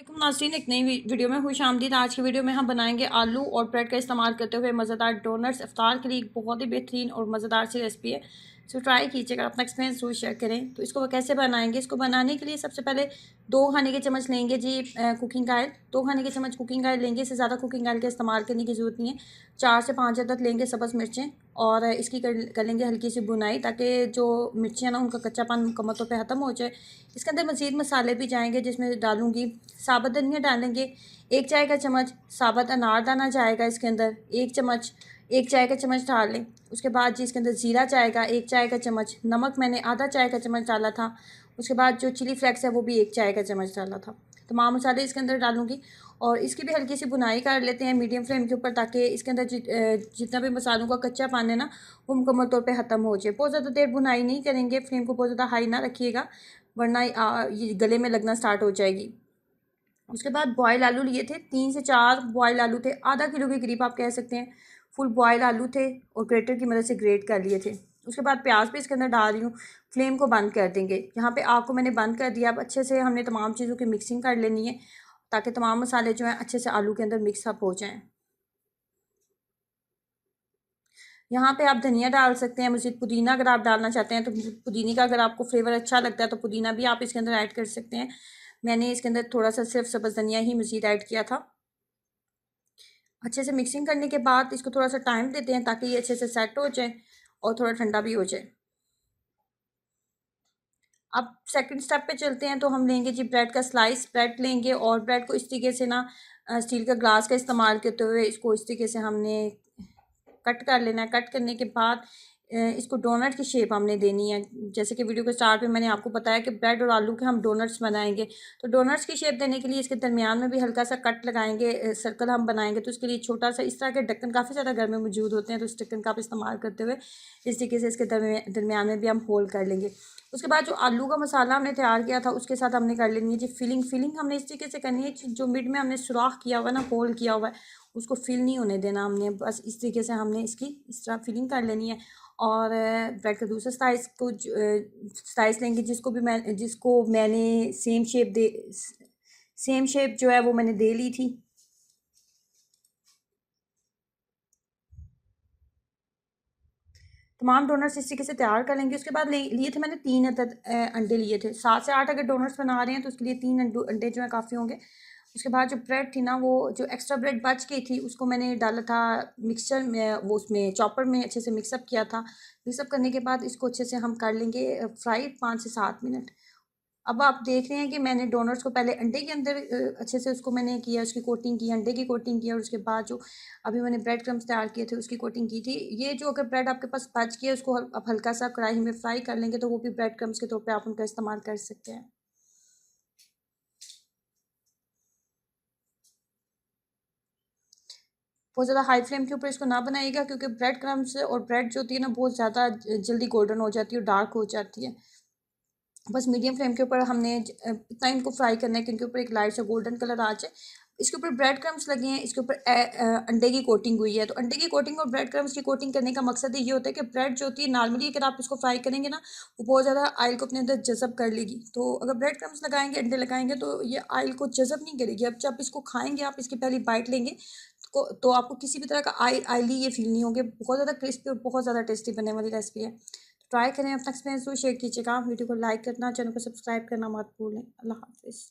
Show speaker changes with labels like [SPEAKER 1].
[SPEAKER 1] वालेकुम नाज़रीन, एक नई वीडियो में खुशामदीद। आज की वीडियो में हम बनाएंगे आलू और ब्रेड का इस्तेमाल करते हुए मज़ेदार डोनट्स। इफ्तार के लिए एक बहुत ही बेहतरीन और मज़ेदार सी रेसिपी है। सो ट्राई कीजिएगा, अपना एक्सपीरियंस ज़रूर शेयर करें। तो इसको कैसे बनाएंगे, इसको बनाने के लिए सबसे पहले 2 खाने के चम्मच लेंगे जी कुकिंग ऑयल। 2 खाने के चम्मच कुकिंग ऑयल लेंगे, इससे ज़्यादा कुकिंग ऑयल का इस्तेमाल करने की ज़रूरत नहीं है। 4 से 5 अदद लेंगे सब्ज़ मिर्चें और इसकी कर लेंगे हल्की सी भुनाई, ताकि जो मिर्चें ना उनका कच्चापन मुकम्मल तौर पे ख़त्म हो जाए। इसके अंदर मज़ीद मसाले भी जाएंगे, जिसमें डालूँगी साबुत धनिया डालेंगे 1 चाय का चम्मच, साबुत अनारदाना जाएगा इसके अंदर 1 चम्मच, 1 चाय का चम्मच डाल लें। उसके बाद जी इसके अंदर ज़ीरा जाएगा 1 चाय का चम्मच, नमक मैंने आधा चाय का चम्मच डाला था। उसके बाद जो चिली फ्लेक्स है वो भी 1 चाय का चम्मच डाला था। तमाम मसाले इसके अंदर डालूँगी और इसकी भी हल्की सी भुनाई कर लेते हैं मीडियम फ्लेम के ऊपर, ताकि इसके अंदर जितना भी मसालों का कच्चा पानी है ना वो मुकम्मल तौर पे ख़त्म हो जाए। बहुत ज़्यादा देर भुनाई नहीं करेंगे, फ्लेम को बहुत ज़्यादा हाई ना रखिएगा, वरना ये गले में लगना स्टार्ट हो जाएगी। उसके बाद बॉयल आलू लिए थे, 3 से 4 बॉयल आलू थे, आधा किलो के करीब आप कह सकते हैं। फुल बॉयल आलू थे और ग्रेटर की मदद से ग्रेट कर लिए थे। उसके बाद प्याज भी इसके अंदर डाल रही हूँ। फ्लेम को बंद कर देंगे, यहाँ पे आग को मैंने बंद कर दिया। अब अच्छे से हमने तमाम चीज़ों की मिक्सिंग कर लेनी है, ताकि तमाम मसाले जो हैं अच्छे से आलू के अंदर मिक्सअप हो जाएँ। यहाँ पे आप धनिया डाल सकते हैं, मज़ीद पुदीना अगर आप डालना चाहते हैं तो पुदीने का अगर आपको फ्लेवर अच्छा लगता है तो पुदीना भी आप इसके अंदर ऐड कर सकते हैं। मैंने इसके अंदर थोड़ा सा सिर्फ सब्ज़ धनिया ही मज़ीद ऐड किया था। अच्छे से मिक्सिंग करने के बाद इसको थोड़ा सा टाइम देते हैं, ताकि ये अच्छे से सेट हो जाए और थोड़ा ठंडा भी हो जाए। अब सेकंड स्टेप पे चलते हैं, तो हम लेंगे जी ब्रेड का स्लाइस। ब्रेड लेंगे और ब्रेड को इस तरीके से ना स्टील का ग्लास का इस्तेमाल करते हुए इसको इस तरीके से हमने कट कर लेना है। कट करने के बाद इसको डोनट की शेप हमने देनी है। जैसे कि वीडियो के स्टार्ट में मैंने आपको बताया कि ब्रेड और आलू के हम डोनट्स बनाएंगे, तो डोनट्स की शेप देने के लिए इसके दरमियान में भी हल्का सा कट लगाएंगे, सर्कल हम बनाएंगे। तो उसके लिए छोटा सा इस तरह के ढक्कन काफ़ी ज़्यादा घर में मौजूद होते हैं, तो इस ढक्कन का आप इस्तेमाल करते हुए इस तरीके से इसके दरमियान में भी हम होल कर लेंगे। उसके बाद जो आलू का मसाला हमने तैयार किया था उसके साथ हमने कर लेनी है जी फिलिंग। फिलिंग हमने इस तरीके से करनी है, जो मिड में हमने सुराख किया हुआ है ना, होल किया हुआ है, उसको फिल नहीं होने देना हमने। बस इस तरीके से हमने इसकी इस तरह फिलिंग कर लेनी है। और ब्रेड का दूसरा स्लाइस लेंगे, जिसको मैंने सेम शेप जो है वो मैंने दे ली थी। तमाम डोनट्स इस तरीके से तैयार कर लेंगे। उसके बाद लिए थे मैंने 3 अदद अंडे लिए थे। 7 से 8 अगर डोनट्स बना रहे हैं तो उसके लिए 3 अंडे जो है काफ़ी होंगे। उसके बाद जो ब्रेड थी ना, वो जो एक्स्ट्रा ब्रेड बच गई थी उसको मैंने डाला था मिक्सचर में, वो उसमें चॉपर में अच्छे से मिक्सअप किया था। मिक्सअप करने के बाद इसको अच्छे से हम कर लेंगे फ्राई 5 से 7 मिनट। अब आप देख रहे हैं कि मैंने डोनट्स को पहले अंडे के अंदर अच्छे से उसको मैंने किया, उसकी कोटिंग की, अंडे की कोटिंग की, और उसके बाद जो अभी मैंने ब्रेड क्रम्स तैयार किए थे उसकी कोटिंग की थी। ये जो अगर ब्रेड आपके पास बच गया उसको आप हल्का सा कढ़ाई में फ्राई कर लेंगे, तो वो भी ब्रेड क्रम्स के तौर पे आप उनका इस्तेमाल कर सकते हैं। बहुत ज़्यादा हाई फ्लेम के ऊपर इसको ना बनाइएगा, क्योंकि ब्रेड क्रम्स और ब्रेड जो होती है ना बहुत ज़्यादा जल्दी गोल्डन हो जाती है और डार्क हो जाती है। बस मीडियम फ्लेम के ऊपर हमने इतना इनको फ्राई करना है कि इनके ऊपर एक लाइट सा गोल्डन कलर आ जाए। इसके ऊपर ब्रेड क्रम्स लगे हैं, इसके ऊपर अंडे की कोटिंग हुई है। तो अंडे की कोटिंग और ब्रेड क्रम्स की कोटिंग करने का मकसद ये होता है कि ब्रेड जो होती है नॉर्मली अगर आप इसको फ्राई करेंगे ना, वो बहुत ज़्यादा ऑयल को अपने अंदर जज़ब कर लेगी। तो अगर ब्रेड क्रम्स लगाएंगे, अंडे लगाएंगे, तो ये ऑयल को जज़ब नहीं करेगी। अब जब इसको खाएंगे, आप इसकी पहली बाइट लेंगे तो आपको किसी भी तरह का ऑयली ये फील नहीं होंगे। बहुत ज़्यादा क्रिस्पी और बहुत ज़्यादा टेस्टी बनने वाली रेसिपी है। ट्राई करें, अपना एक्सपीरियंस ज़रूर शेयर कीजिएगा। वीडियो को लाइक करना, चैनल को सब्सक्राइब करना मत भूलें। अल्लाह हाफ़िज़।